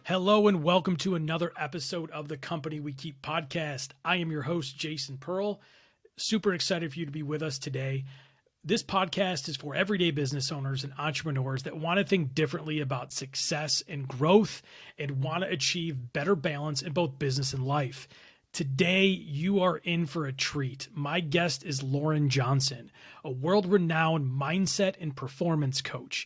Hello and welcome to another episode of the Company We Keep podcast. I am your host, Jason Pearl. Super excited for you to be with us today. This podcast is for everyday business owners and entrepreneurs that want to think differently about success and growth and want to achieve better balance in both business and life. Today, you are in for a treat. My guest is Lauren Johnson, a world-renowned mindset and performance coach.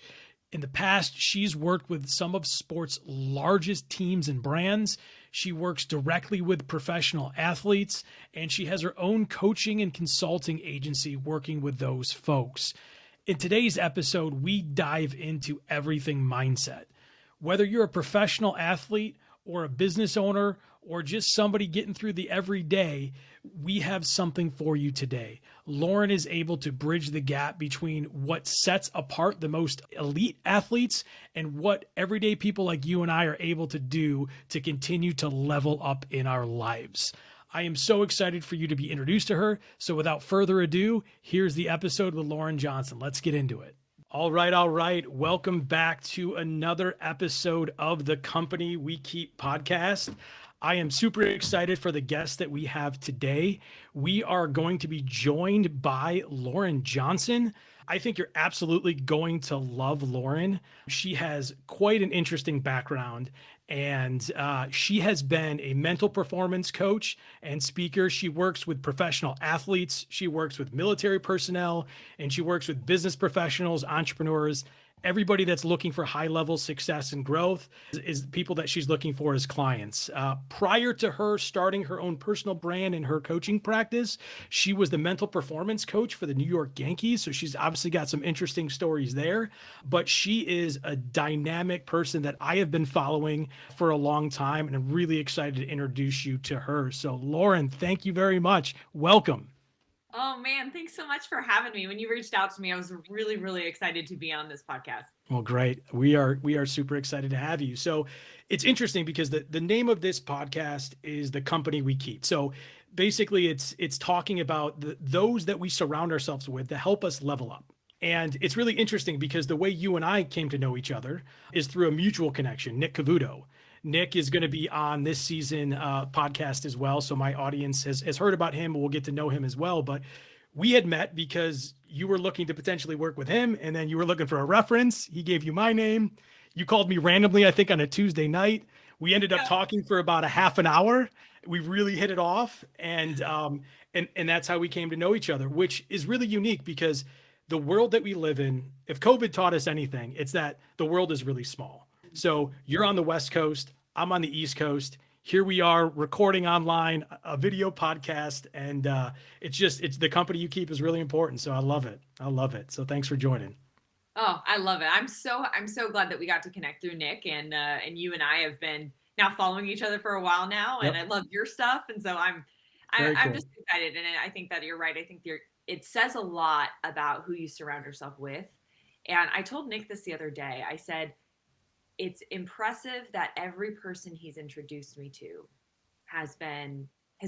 In the past, she's worked with some of sports' largest teams and brands. She works directly with professional athletes, and she has her own coaching and consulting agency working with those folks. In today's episode, we dive into everything mindset. Whether you're a professional athlete or a business owner or just somebody getting through the everyday, we have something for you today. Lauren is able to bridge the gap between what sets apart the most elite athletes and what everyday people like you and I are able to do to continue to level up in our lives. I am so excited for you to be introduced to her. So without further ado, here's the episode with Lauren Johnson. Let's get into it. All right. Welcome back to another episode of the Company We Keep podcast. I am super excited for the guest that we have today. We are going to be joined by Lauren Johnson. I think you're absolutely going to love Lauren. She has quite an interesting background, and she has been a mental performance coach and speaker. She works with professional athletes, she works with military personnel, and she works with business professionals, entrepreneurs. Everybody that's looking for high-level success and growth is people that she's looking for as clients. Prior to her starting her own personal brand and her coaching practice, she was the mental performance coach for the New York Yankees. So she's obviously got some interesting stories there. But she is a dynamic person that I have been following for a long time, and I'm really excited to introduce you to her. So Lauren, thank you very much. Welcome. Oh man, thanks so much for having me. When you reached out to me, I was really, really excited to be on this podcast. Well, great. We are super excited to have you. So it's interesting because the name of this podcast is The Company We Keep. So basically it's talking about those that we surround ourselves with to help us level up. And it's really interesting because the way you and I came to know each other is through a mutual connection, Nick Cavuto. Nick is going to be on this season podcast as well. So my audience has heard about him. We'll get to know him as well. But we had met because you were looking to potentially work with him, and then you were looking for a reference. He gave you my name. You called me randomly, I think, on a Tuesday night. We ended up talking for about a half an hour. We really hit it off, and that's how we came to know each other, which is really unique because the world that we live in, if COVID taught us anything, it's that the world is really small. So you're on the West Coast, I'm on the East Coast. Here we are recording online a video podcast, and it's the company you keep is really important. So I love it. So thanks for joining. Oh, I love it. I'm so glad that we got to connect through Nick, and you and I have been now following each other for a while now, and Yep. I love your stuff, and so I'm Cool. just excited, and I think that you're right. I think it says a lot about who you surround yourself with, and I told Nick this the other day. I said, it's impressive that every person he's introduced me to has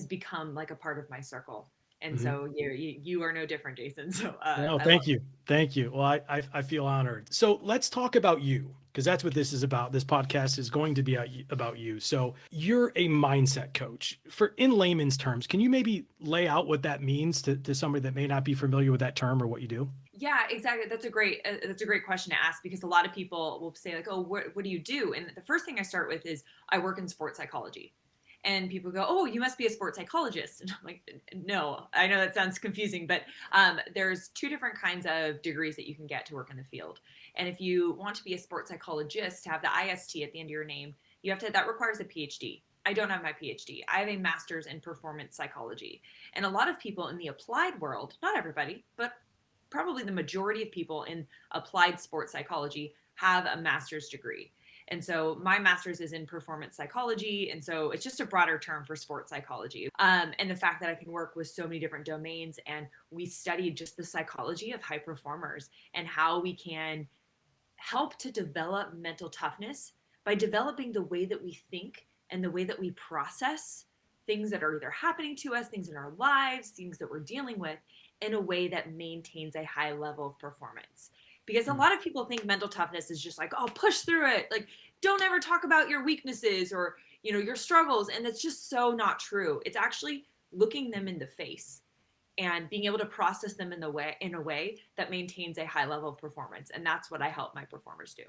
become like a part of my circle. And so you are no different, Jason. So No, thank you. Thank you. Well, I feel honored. So let's talk about you, because that's what this is about. This podcast is going to be about you. So you're a mindset coach. In layman's terms, can you maybe lay out what that means to somebody that may not be familiar with that term or what you do? Yeah, exactly. That's a great question to ask, because a lot of people will say like, oh, what do you do? And the first thing I start with is I work in sports psychology. And people go, oh, you must be a sports psychologist. And I'm like, no, I know that sounds confusing, but there's two different kinds of degrees that you can get to work in the field. And if you want to be a sports psychologist, to have the IST at the end of your name, that requires a PhD. I don't have my PhD. I have a master's in performance psychology. And a lot of people in the applied world, not everybody, but probably the majority of people in applied sports psychology have a master's degree. And so my master's is in performance psychology. And so it's just a broader term for sports psychology. And the fact that I can work with so many different domains, and we studied just the psychology of high performers and how we can help to develop mental toughness by developing the way that we think and the way that we process things that are either happening to us, things in our lives, things that we're dealing with, in a way that maintains a high level of performance. Because a lot of people think mental toughness is just like, oh, push through it. Like, don't ever talk about your weaknesses or, your struggles. And that's just so not true. It's actually looking them in the face and being able to process them in a way that maintains a high level of performance. And that's what I help my performers do.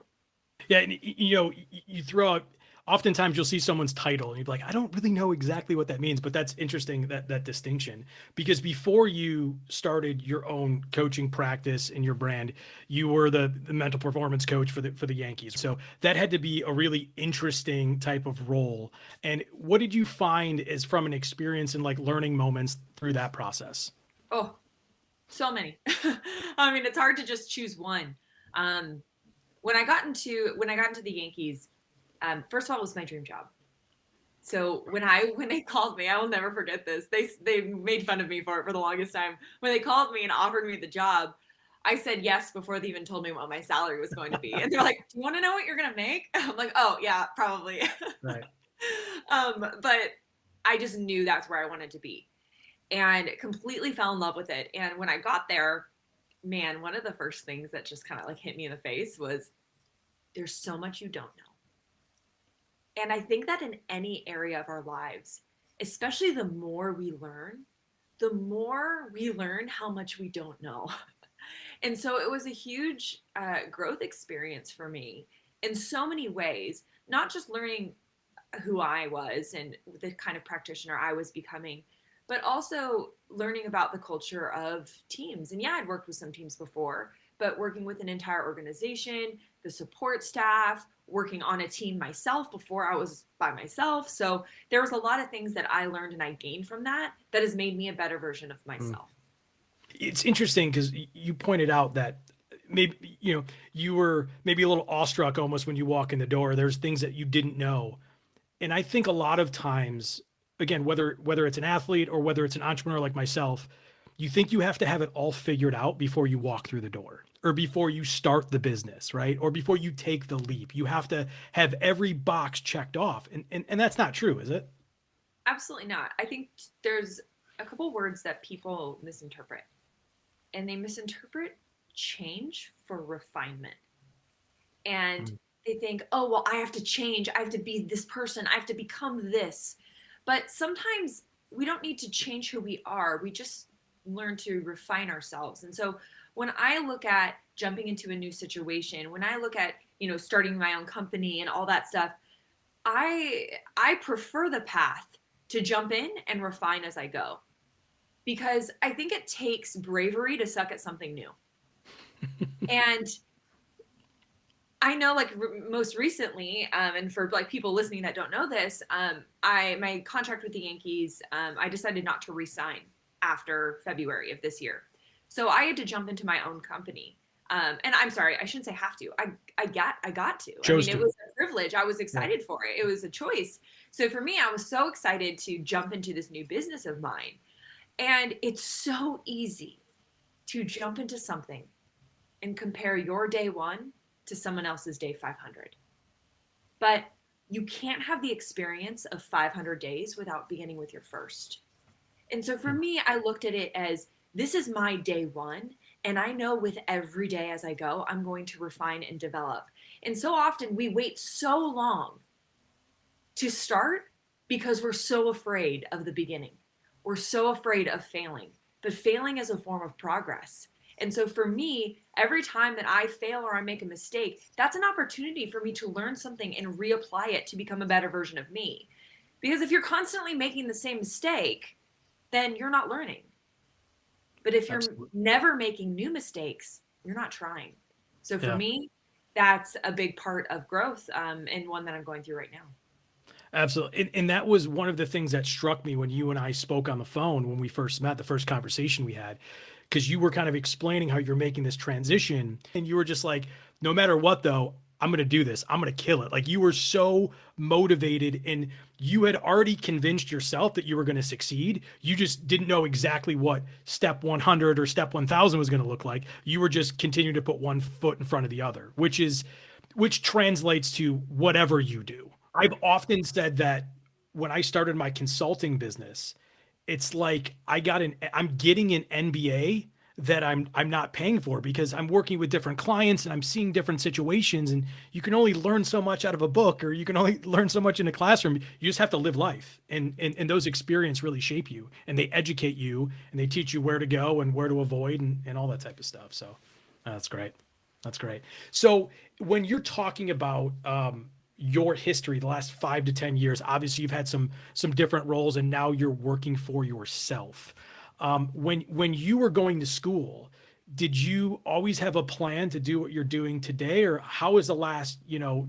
Yeah, and you throw out. Oftentimes, you'll see someone's title, and you're like, I don't really know exactly what that means, but that's interesting that distinction, because before you started your own coaching practice and your brand, you were the mental performance coach for the Yankees. So that had to be a really interesting type of role. And what did you find is from an experience and like learning moments through that process? Oh, so many. I mean, it's hard to just choose one. When I got into the Yankees, first of all, it was my dream job. So when they called me, I will never forget this. They made fun of me for it for the longest time. When they called me and offered me the job, I said yes before they even told me what my salary was going to be. And they're like, "Do you want to know what you're going to make?" I'm like, "Oh yeah, probably." Right. But I just knew that's where I wanted to be, and completely fell in love with it. And when I got there, man, one of the first things that just kind of like hit me in the face was there's so much you don't know. And I think that in any area of our lives, especially the more we learn how much we don't know. And so it was a huge growth experience for me in so many ways, not just learning who I was and the kind of practitioner I was becoming, but also learning about the culture of teams. And yeah, I'd worked with some teams before, but working with an entire organization, the support staff, working on a team myself before I was by myself. So there was a lot of things that I learned and I gained from that has made me a better version of myself. It's interesting because you pointed out that maybe, you were maybe a little awestruck almost when you walk in the door. There's things that you didn't know. And I think a lot of times, again, whether it's an athlete or whether it's an entrepreneur like myself, you think you have to have it all figured out before you walk through the door or before you start the business, right? Or before you take the leap. You have to have every box checked off. And that's not true, is it? Absolutely not. I think there's a couple words that people misinterpret, and they misinterpret change for refinement. And they think, oh, well, I have to change. I have to be this person. I have to become this. But sometimes we don't need to change who we are. We just learn to refine ourselves. And so when I look at jumping into a new situation, when I look at, starting my own company and all that stuff, I prefer the path to jump in and refine as I go. Because I think it takes bravery to suck at something new. And I know, like most recently, and for like people listening that don't know this, my contract with the Yankees, I decided not to re-sign after February of this year, so I had to jump into my own company. And I'm sorry, I shouldn't say have to. I got to. Chose it to. was a privilege. I was excited for it. It was a choice. So for me, I was so excited to jump into this new business of mine, and it's so easy to jump into something and compare your day one to someone else's day 500. But you can't have the experience of 500 days without beginning with your first. And so for me, I looked at it as this is my day one. And I know with every day as I go, I'm going to refine and develop. And so often we wait so long to start because we're so afraid of the beginning. We're so afraid of failing. But failing is a form of progress. And so for me, every time that I fail or I make a mistake, that's an opportunity for me to learn something and reapply it to become a better version of me. Because if you're constantly making the same mistake, then you're not learning. But if you're never making new mistakes, you're not trying. So for me, that's a big part of growth, and one that I'm going through right now. Absolutely. And that was one of the things that struck me when you and I spoke on the phone when we first met, the first conversation we had, because you were kind of explaining how you're making this transition. And you were just like, no matter what, though, I'm going to do this. I'm going to kill it. Like you were so motivated and you had already convinced yourself that you were going to succeed. You just didn't know exactly what step 100 or step 1000 was going to look like. You were just continuing to put one foot in front of the other, which translates to whatever you do. I've often said that when I started my consulting business, it's like I'm getting an MBA that I'm not paying for, because I'm working with different clients and I'm seeing different situations, and you can only learn so much out of a book, or you can only learn so much in a classroom. You just have to live life, and those experiences really shape you, and they educate you, and they teach you where to go and where to avoid, and all that type of stuff. So that's great. That's great. So when you're talking about your history, the last 5 to 10 years, obviously you've had some different roles, and now you're working for yourself. When you were going to school, did you always have a plan to do what you're doing today, or how has the last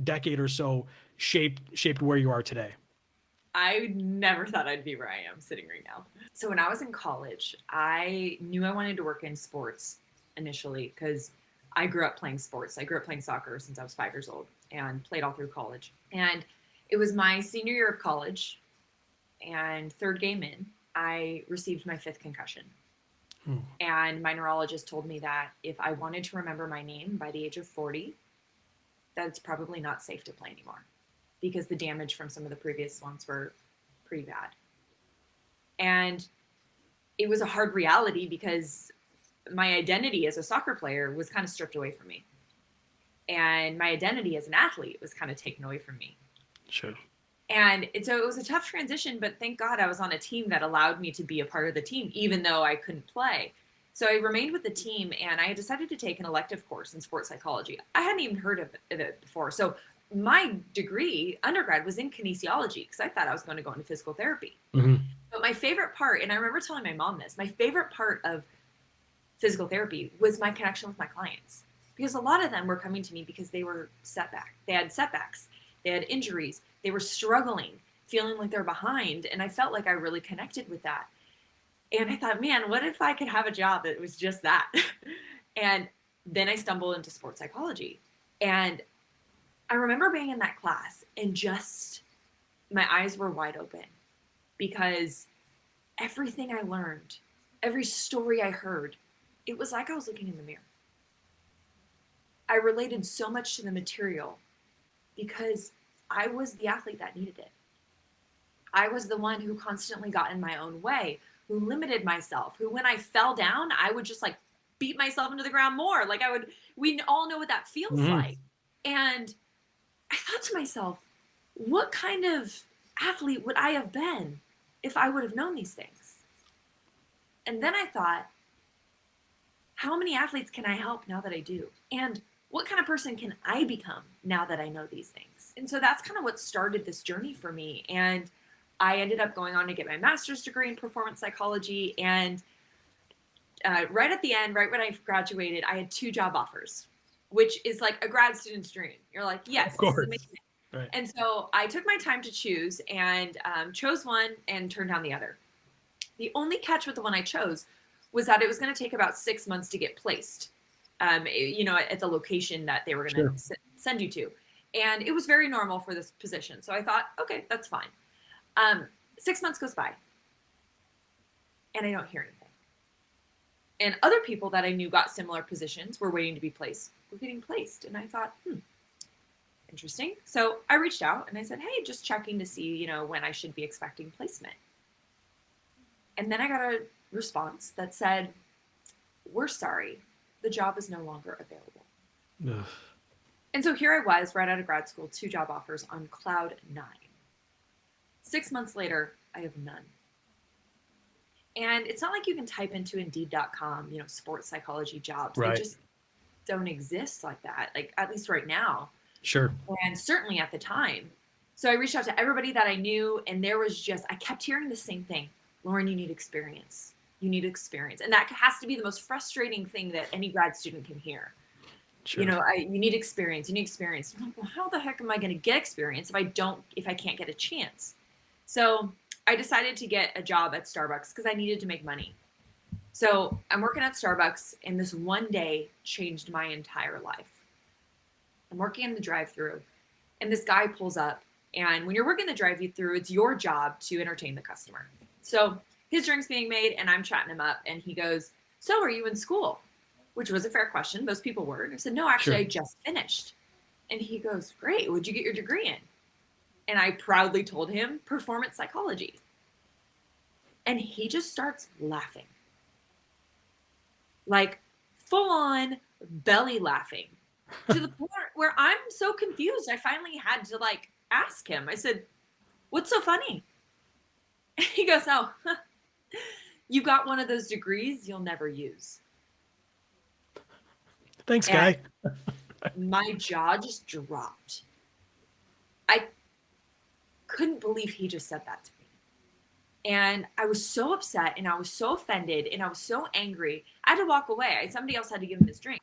decade or so shaped where you are today? I never thought I'd be where I am sitting right now. So when I was in college, I knew I wanted to work in sports initially because I grew up playing sports. I grew up playing soccer since I was 5 years old and played all through college. And it was my senior year of college, and third game in, I received my fifth concussion. And my neurologist told me that if I wanted to remember my name by the age of 40, that it's probably not safe to play anymore, because the damage from some of the previous ones were pretty bad. And it was a hard reality because my identity as a soccer player was kind of stripped away from me. And my identity as an athlete was kind of taken away from me. Sure. And so it was a tough transition, but thank God I was on a team that allowed me to be a part of the team, even though I couldn't play. So I remained with the team, and I decided to take an elective course in sports psychology. I hadn't even heard of it before. So my degree, undergrad, was in kinesiology because I thought I was going to go into physical therapy. Mm-hmm. But my favorite part, and I remember telling my mom this, my favorite part of physical therapy was my connection with my clients. Because a lot of them were coming to me because they were they had setbacks, they had injuries, they were struggling, feeling like they're behind. And I felt like I really connected with that. And I thought, man, what if I could have a job that was just that? And then I stumbled into sports psychology. And I remember being in that class and just my eyes were wide open, because everything I learned, every story I heard, it was like I was looking in the mirror. I related so much to the material because I was the athlete that needed it. I was the one who constantly got in my own way, who limited myself, who when I fell down, I would just like beat myself into the ground more. Like we all know what that feels like. And I thought to myself, what kind of athlete would I have been if I would have known these things? And then I thought, how many athletes can I help now that I do? And what kind of person can I become now that I know these things? And so that's kind of what started this journey for me. And I ended up going on to get my master's degree in performance psychology. And right at the end, right when I graduated, I had 2 job offers, which is like a grad student's dream. You're like, yes, this is amazing. Right. And so I took my time to choose and chose one and turned down the other. The only catch with the one I chose was that it was going to take about 6 months to get placed, at the location that they were going to send you to. And it was very normal for this position. So I thought, okay, that's fine. 6 months goes by and I don't hear anything. And other people that I knew got similar positions were waiting to be placed, were getting placed. And I thought, interesting. So I reached out and I said, hey, just checking to see, when I should be expecting placement. And then I got a response that said, we're sorry, the job is no longer available. Ugh. And so here I was right out of grad school, 2 job offers on cloud 9. 6 months later, I have none. And it's not like you can type into Indeed.com, sports psychology jobs. Right. They just don't exist like that, like at least right now. Sure. And certainly at the time. So I reached out to everybody that I knew, and I kept hearing the same thing. Lauren, you need experience. You need experience. And that has to be the most frustrating thing that any grad student can hear. Sure. You need experience. You need experience. I'm like, well, how the heck am I going to get experience if I can't get a chance? So I decided to get a job at Starbucks because I needed to make money. So I'm working at Starbucks, and this one day changed my entire life. I'm working in the drive-thru, and this guy pulls up. And when you're working the drive-thru, it's your job to entertain the customer. So his drink's being made, and I'm chatting him up, and he goes, so are you in school? Which was a fair question. Most people were. And I said, no, actually, sure. I just finished. And he goes, great. What'd you get your degree in? And I proudly told him performance psychology. And he just starts laughing. like full on belly laughing to the point where I'm so confused. I finally had to like ask him. I said, "What's so funny?" He goes, "Oh, you got one of those degrees you'll never use." Thanks, And guy. my jaw just dropped. I couldn't believe he just said that to me. And I was so upset and I was so offended and I was so angry. I had to walk away. Somebody else had to give him his drink.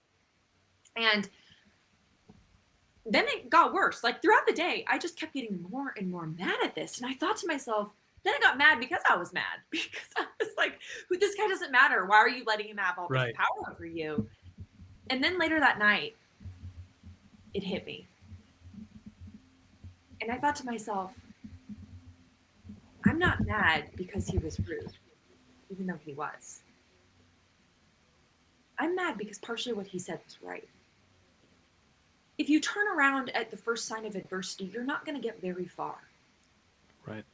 And then it got worse. Like throughout the day, I just kept getting more and more mad at this. And I thought to myself, then I got mad because I was mad. Because I was like, this guy doesn't matter. Why are you letting him have all this Right. power over you? And then later that night, it hit me. And I thought to myself, I'm not mad because he was rude, even though he was. I'm mad because partially what he said was right. If you turn around at the first sign of adversity, you're not going to get very far. Right.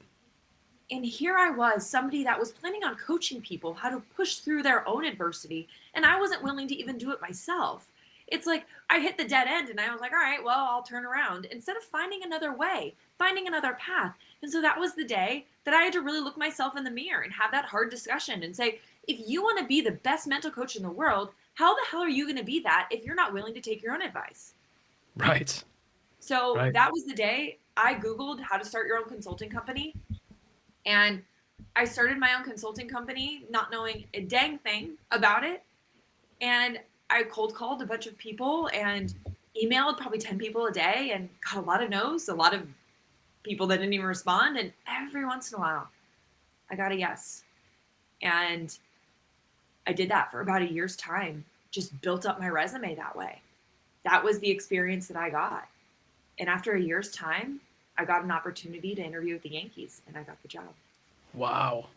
And here I was, somebody that was planning on coaching people how to push through their own adversity, and I wasn't willing to even do it myself. It's like I hit the dead end and I was like, all right, well, I'll turn around instead of finding another way, finding another path. And so that was the day that I had to really look myself in the mirror and have that hard discussion and say, if you want to be the best mental coach in the world, how the hell are you going to be that if you're not willing to take your own advice? Right. So Right. that was the day I Googled how to start your own consulting company. And I started my own consulting company, not knowing a dang thing about it. And I cold called a bunch of people and emailed probably 10 people a day and got a lot of no's, a lot of people that didn't even respond. And every once in a while, I got a yes. And I did that for about a year's time, just built up my resume that way. That was the experience that I got. And after a year's time, I got an opportunity to interview with the Yankees and I got the job. Wow.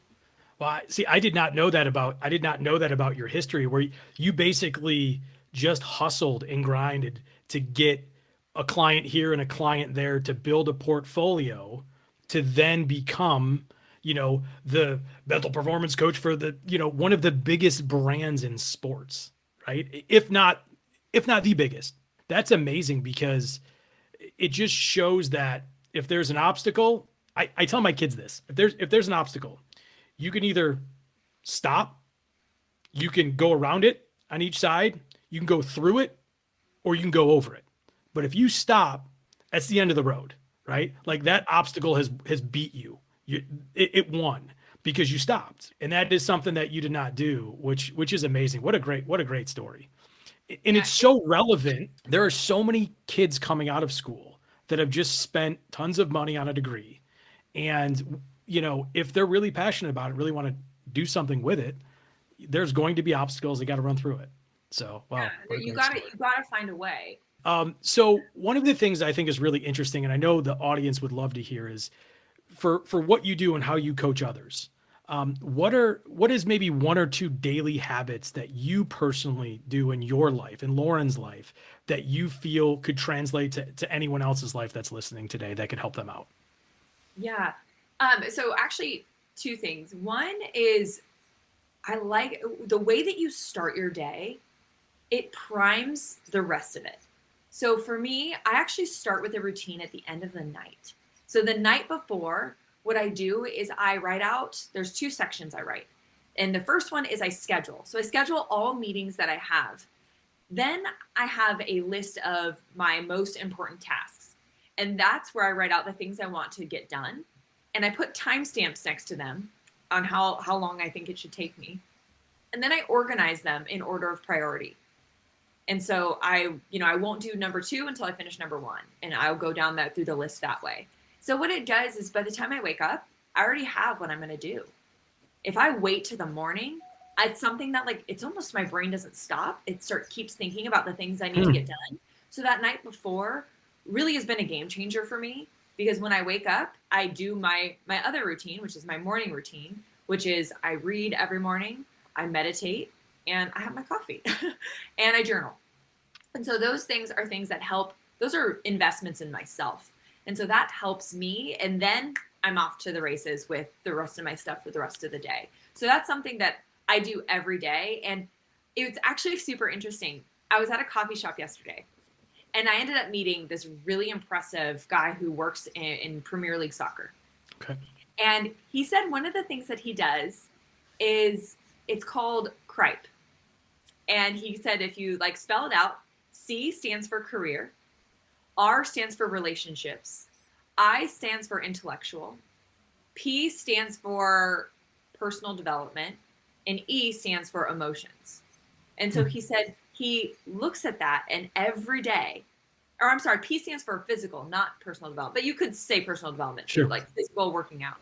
Well, see, I did not know that about your history, where you basically just hustled and grinded to get a client here and a client there to build a portfolio to then become, the mental performance coach for one of the biggest brands in sports, right? If not the biggest. That's amazing because it just shows that if there's an obstacle, I tell my kids this, if there's an obstacle, you can either stop, you can go around it on each side, you can go through it, or you can go over it. But if you stop, that's the end of the road, right? Like that obstacle has beat you. It won because you stopped. And that is something that you did not do, which is amazing. What a great story. And Yeah, it's so relevant. There are so many kids coming out of school that have just spent tons of money on a degree. And, if they're really passionate about it, really want to do something with it, there's going to be obstacles. They got to run through it. So, wow, what a you great got to story. find a way. So one of the things I think is really interesting, and I know the audience would love to hear, is for what you do and how you coach others. What is maybe one or two daily habits that you personally do in your life, in Lauren's life, that you feel could translate to anyone else's life that's listening today that could help them out? Yeah. So actually two things. One is I like the way that you start your day. It primes the rest of it. So for me, I actually start with a routine at the end of the night. So the night before, what I do is I write out, there's two sections I write. And the first one is I schedule. So I schedule all meetings that I have. Then I have a list of my most important tasks. And that's where I write out the things I want to get done. And I put timestamps next to them on how long I think it should take me. And then I organize them in order of priority. And so I won't do number 2 until I finish number 1. And I'll go down that through the list that way. So what it does is by the time I wake up, I already have what I'm going to do. If I wait to the morning, it's something that it's almost my brain doesn't stop. It keeps thinking about the things I need to get done. So that night before really has been a game changer for me, because when I wake up, I do my other routine, which is my morning routine, which is I read every morning, I meditate, and I have my coffee and I journal. And so those things are things that help. Those are investments in myself. And so that helps me. And then I'm off to the races with the rest of my stuff for the rest of the day. So that's something that I do every day. And It's actually super interesting. I was at a coffee shop yesterday, and I ended up meeting this really impressive guy who works in Premier League soccer. Okay. And he said one of the things that he does is it's called CRIPE. And he said if you like spell it out, C stands for career, R stands for relationships, I stands for intellectual, P stands for personal development, and E stands for emotions. And so he said he looks at that, and every day, or I'm sorry, P stands for physical, not personal development, but you could say personal development too, Sure. like physical working out.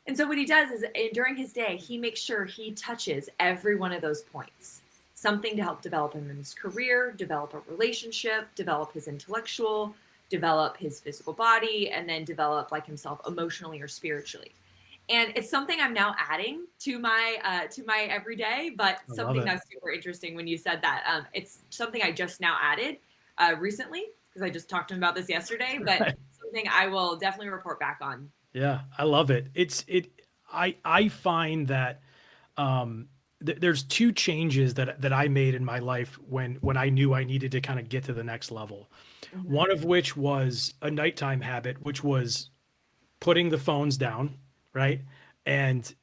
And so what he does is during his day, he makes sure he touches every one of those points. Something to help develop him in his career, develop a relationship, develop his intellectual, develop his physical body, and then develop like himself emotionally or spiritually. And it's something I'm now adding to my everyday, but I love something it. that's super interesting when you said that. It's something I just now added recently because I just talked to him about this yesterday, but something I will definitely report back on. Yeah, I love it. I find that there's two changes that I made in my life when I knew I needed to kind of get to the next level. Mm-hmm. One of which was a nighttime habit, which was putting the phones down, right? And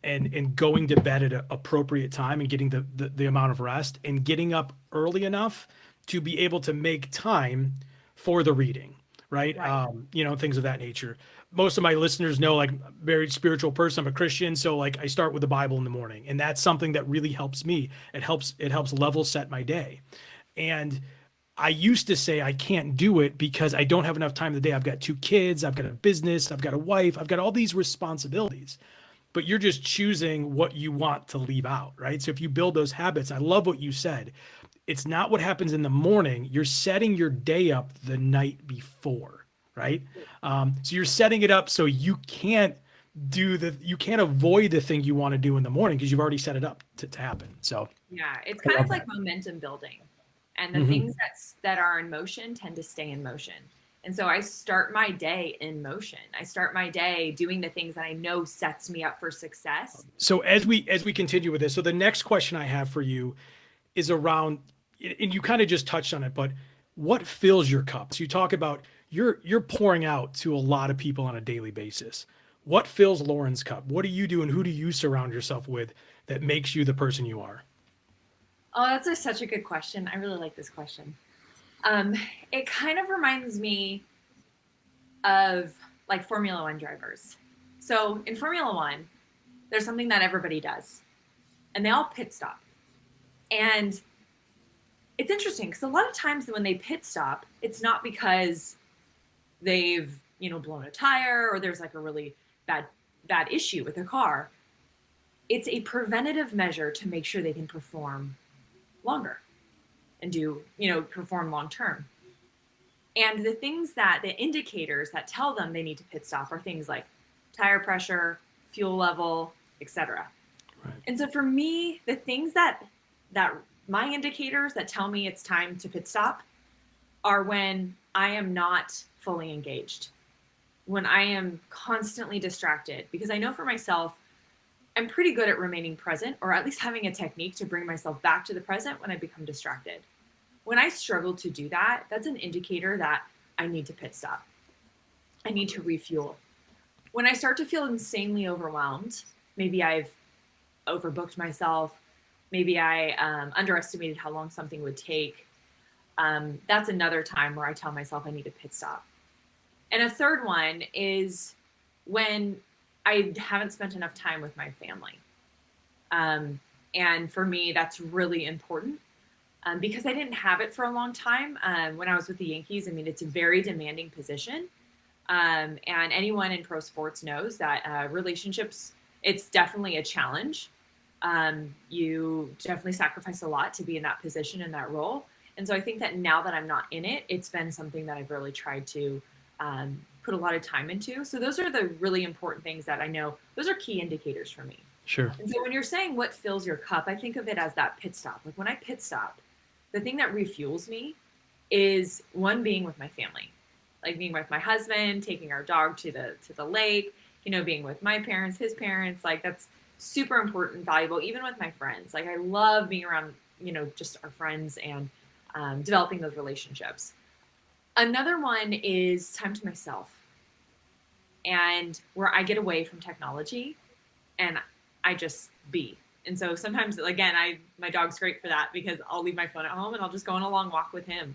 going to bed at an appropriate time and getting the amount of rest and getting up early enough to be able to make time for the reading, right? Right. Things of that nature. Most of my listeners know, like, I'm a very spiritual person. I'm a Christian, so like I start with the Bible in the morning, and that's something that really helps me. It helps level set my day. And I used to say I can't do it because I don't have enough time in the day. I've got two kids, I've got a business, I've got a wife, I've got all these responsibilities. But you're just choosing what you want to leave out, right? So if you build those habits, I love what you said. It's not what happens in the morning. You're setting your day up the night before, right? So you're setting it up so you can't avoid the thing you want to do in the morning because you've already set it up to happen. So Yeah, it's I kind love of like that. momentum building. And the Mhm. things that are in motion tend to stay in motion. And so I start my day in motion. I start my day doing the things that I know sets me up for success. So as we continue with this, so the next question I have for you is around, and you kind of just touched on it, but what fills your cup? So you talk about you're pouring out to a lot of people on a daily basis. What fills Lauren's cup? What do you do, and who do you surround yourself with that makes you the person you are? Oh, such a good question. I really like this question. Um, it kind of reminds me of like Formula One drivers. So in Formula One, there's something that everybody does, and they all pit stop. And it's interesting because a lot of times when they pit stop, it's not because they've blown a tire or there's like a really bad issue with their car. It's a preventative measure to make sure they can perform longer and perform long term. And the indicators that tell them they need to pit stop are things like tire pressure, fuel level, etc. Right. And so for me, the things that my indicators that tell me it's time to pit stop are when I am not fully engaged, when I am constantly distracted, because I know for myself, I'm pretty good at remaining present, or at least having a technique to bring myself back to the present when I become distracted. When I struggle to do that, that's an indicator that I need to pit stop. I need to refuel. When I start to feel insanely overwhelmed, maybe I've overbooked myself, maybe I underestimated how long something would take. That's another time where I tell myself I need to pit stop. And a third one is when I haven't spent enough time with my family. And for me, that's really important because I didn't have it for a long time. When I was with the Yankees, I mean, it's a very demanding position. And anyone in pro sports knows that relationships, it's definitely a challenge. You definitely sacrifice a lot to be in that position, in that role. And so I think that now that I'm not in it, it's been something that I've really tried to put a lot of time into. So those are the really important things that I know. Those are key indicators for me. Sure. And so when you're saying what fills your cup, I think of it as that pit stop. Like when I pit stop, the thing that refuels me is one, being with my family, like being with my husband, taking our dog to the lake, being with my parents, his parents. Like that's super important, valuable, even with my friends. Like I love being around just our friends and developing those relationships. Another one is time to myself, and where I get away from technology and I just be. And so sometimes, again, my dog's great for that, because I'll leave my phone at home and I'll just go on a long walk with him.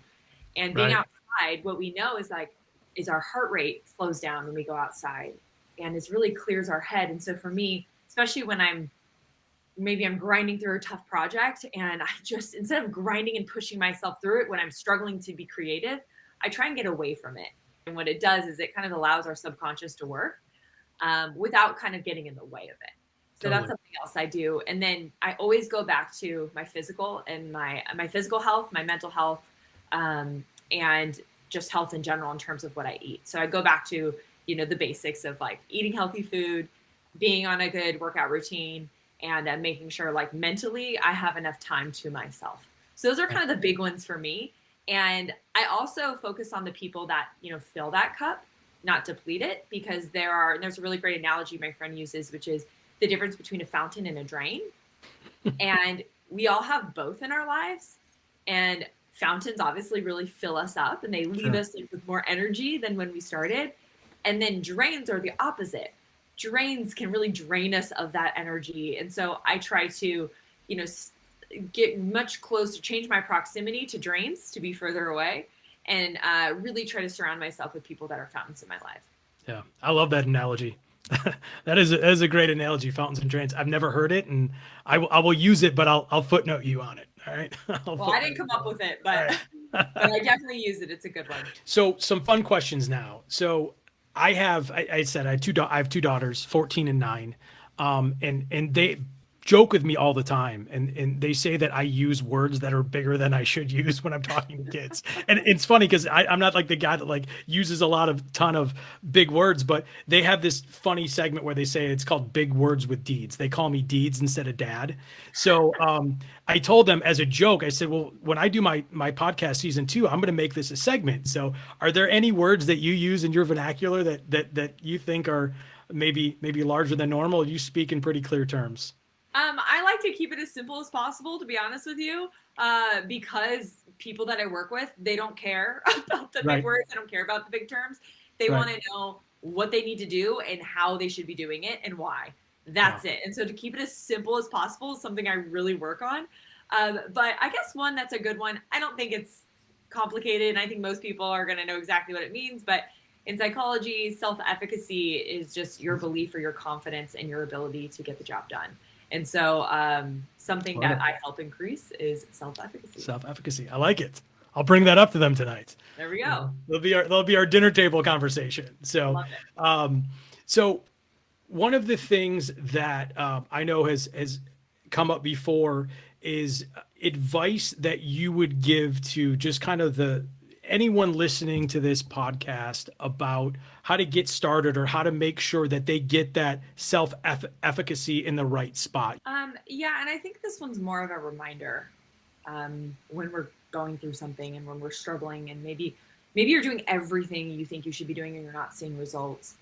And being Right. outside, what we know is our heart rate slows down when we go outside, and it really clears our head. And so for me, especially when I'm grinding through a tough project, and I just, instead of grinding and pushing myself through it when I'm struggling to be creative, I try and get away from it. And what it does is it kind of allows our subconscious to work without kind of getting in the way of it. So that's Totally. something else I do. And then I always go back to my physical and my physical health, my mental health, and just health in general in terms of what I eat. So I go back to, the basics of like eating healthy food, being on a good workout routine, and making sure like mentally I have enough time to myself. So those are kind of the big ones for me. And I also focus on the people that, fill that cup, not deplete it, because there's a really great analogy my friend uses, which is the difference between a fountain and a drain. And we all have both in our lives. And fountains obviously really fill us up and they leave Sure. us with more energy than when we started. And then drains are the opposite. Drains can really drain us of that energy. And so I try to, get much closer, change my proximity to drains to be further away, and really try to surround myself with people that are fountains in my life. Yeah, I love that analogy. That is a great analogy, fountains and drains. I've never heard it, and I will use it, but I'll footnote you on it. All right. Well, I didn't come up with it, but Right. but I definitely use it. It's a good one. So some fun questions now. So I said I have two daughters, 14 and 9. And they joke with me all the time. And they say that I use words that are bigger than I should use when I'm talking to kids. And it's funny because I'm not like the guy that like uses a ton of big words, but they have this funny segment where they say it's called Big Words with Deeds. They call me Deeds instead of Dad. So I told them as a joke, I said, well, when I do my podcast season 2, I'm going to make this a segment. So are there any words that you use in your vernacular that you think are maybe larger than normal? You speak in pretty clear terms. I like to keep it as simple as possible, to be honest with you, because people that I work with, they don't care about the Right. big words. They don't care about the big terms. They Right. want to know what they need to do and how they should be doing it and why. That's Wow. it. And so to keep it as simple as possible is something I really work on. But I guess one that's a good one, I don't think it's complicated, and I think most people are going to know exactly what it means. But in psychology, self-efficacy is just your belief or your confidence in your ability to get the job done. And so something Love that it. I help increase is self-efficacy. Self-efficacy. I like it. I'll bring that up to them tonight. There we go. They'll be our dinner table conversation. I So, love it. so one of the things that I know has come up before is advice that you would give to just kind of anyone listening to this podcast about how to get started or how to make sure that they get that self-efficacy in the right spot. Yeah, and I think this one's more of a reminder when we're going through something and when we're struggling, and maybe you're doing everything you think you should be doing and you're not seeing results.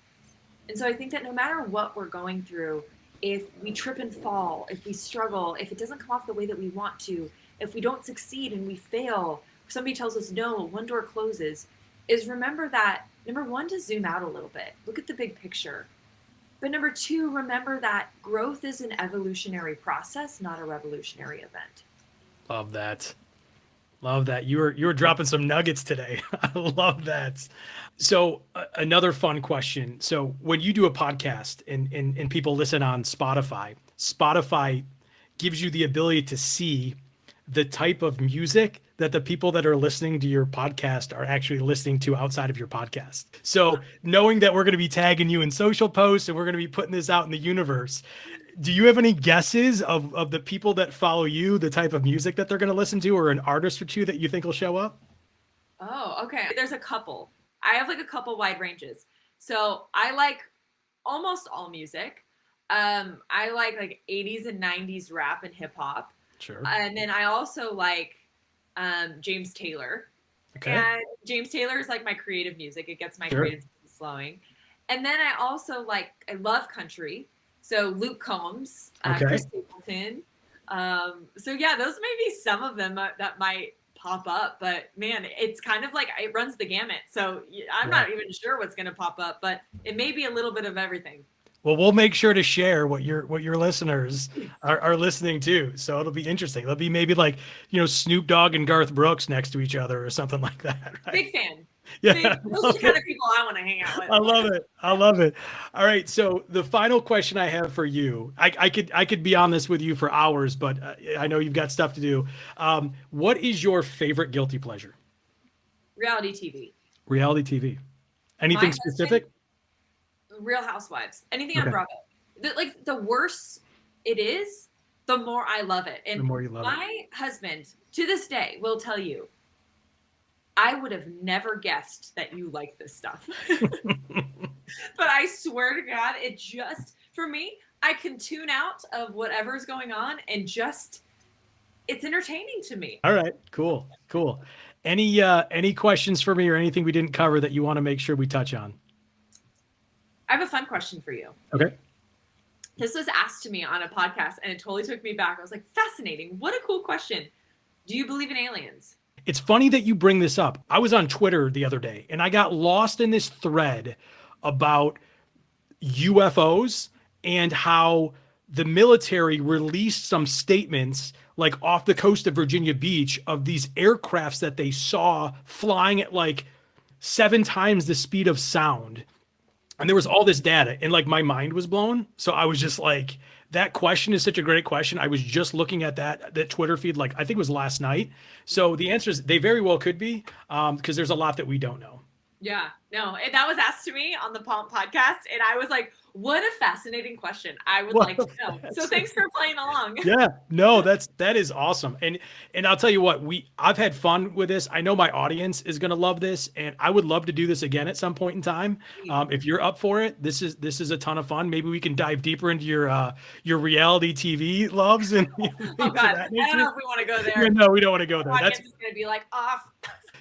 And so I think that no matter what we're going through, if we trip and fall, if we struggle, if it doesn't come off the way that we want to, if we don't succeed and we fail, somebody tells us no, one door closes, is remember that, number one, to zoom out a little bit, look at the big picture. But number two, remember that growth is an evolutionary process, not a revolutionary event. Love that. Love that. You were dropping some nuggets today. I love that. So another fun question. So when you do a podcast and people listen on Spotify gives you the ability to see the type of music that the people that are listening to your podcast are actually listening to outside of your podcast. So knowing that we're going to be tagging you in social posts and we're going to be putting this out in the universe, do you have any guesses of the people that follow you, the type of music that they're going to listen to, or an artist or two that you think will show up? Oh, okay. There's a couple. I have like a couple wide ranges. So I like almost all music. I like 80s and 90s rap and hip hop. Sure. And then I also like James Taylor. Okay. And James Taylor is like my creative music. It gets my Sure. creative flowing. And then I also I love country. So Luke Combs, Okay. Chris Stapleton, So yeah, those may be some of them that might pop up, but man, it's kind of like it runs the gamut. So I'm not even sure what's going to pop up, but it may be a little bit of everything. Well, we'll make sure to share what your listeners are listening to. So it'll be interesting. It'll be maybe like, Snoop Dogg and Garth Brooks next to each other or something like that. Right? Big fan. Yeah. Those are the kind of people I want to hang out with. I love it. I love it. All right. So the final question I have for you, I could be on this with you for hours, but I know you've got stuff to do. What is your favorite guilty pleasure? Reality TV. Reality TV. Anything specific? Real Housewives. Anything on Bravo. The worse it is, the more I love it. And the more you love my husband, to this day, will tell you, I would have never guessed that you like this stuff. But I swear to God, it just, for me, I can tune out of whatever's going on and just, it's entertaining to me. All right, cool. Any questions for me or anything we didn't cover that you want to make sure we touch on? I have a fun question for you. Okay. This was asked to me on a podcast and it totally took me back. I was like, fascinating. What a cool question. Do you believe in aliens? It's funny that you bring this up. I was on Twitter the other day and I got lost in this thread about UFOs and how the military released some statements like off the coast of Virginia Beach of these aircrafts that they saw flying at like 7 times the speed of sound. And there was all this data and like my mind was blown. So I was just like, that question is such a great question. I was just looking at that Twitter feed, like I think it was last night. So the answer is they very well could be, because there's a lot that we don't know. Yeah, no, and that was asked to me on the Pomp podcast. And I was like, what a fascinating question. I would like to know. So thanks for playing along. Yeah, no, that is awesome. And I'll tell you what, I've had fun with this. I know my audience is going to love this and I would love to do this again at some point in time. If you're up for it, this is a ton of fun. Maybe we can dive deeper into your reality TV loves and oh God, I don't know if we want to go there. No, we don't want to go there. That's going to be like off.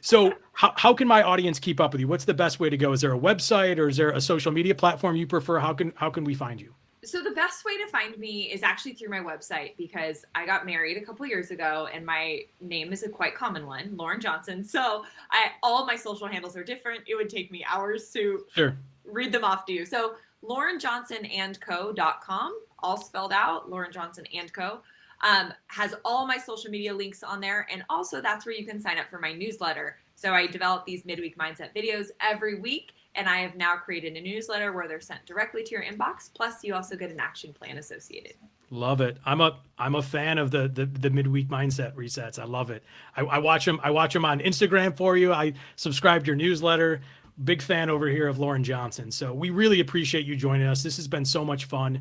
So how can my audience keep up with you? What's the best way to go? Is there a website or is there a social media platform you prefer? How can we find you? So the best way to find me is actually through my website because I got married a couple years ago and my name is a quite common one, Lauren Johnson. So all my social handles are different. It would take me hours to read them off to you. So laurenjohnsonandco.com, all spelled out, Lauren Johnson and Co. Has all my social media links on there. And also that's where you can sign up for my newsletter. So I develop these midweek mindset videos every week. And I have now created a newsletter where they're sent directly to your inbox. Plus you also get an action plan associated. Love it. I'm a fan of the midweek mindset resets. I love it. I watch them. I watch them on Instagram for you. I subscribe to your newsletter. Big fan over here of Lauren Johnson. So we really appreciate you joining us. This has been so much fun.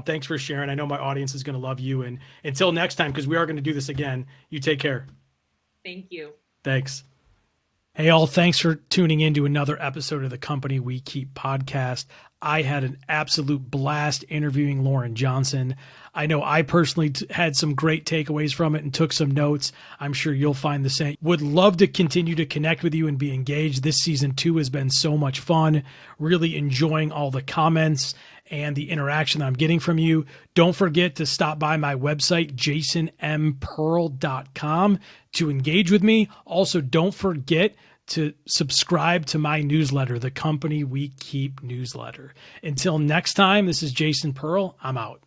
Thanks for sharing. I know my audience is going to love you. And until next time, because we are going to do this again, you take care. Thank you. Thanks. Hey, all. Thanks for tuning in to another episode of the Company We Keep podcast. I had an absolute blast interviewing Lauren Johnson. I know I personally had some great takeaways from it and took some notes. I'm sure you'll find the same. Would love to continue to connect with you and be engaged. This season 2 has been so much fun. Really enjoying all the comments and the interaction that I'm getting from you. Don't forget to stop by my website, jasonmpearl.com, to engage with me. Also, don't forget to subscribe to my newsletter, the Company We Keep newsletter. Until next time, this is Jason Pearl. I'm out.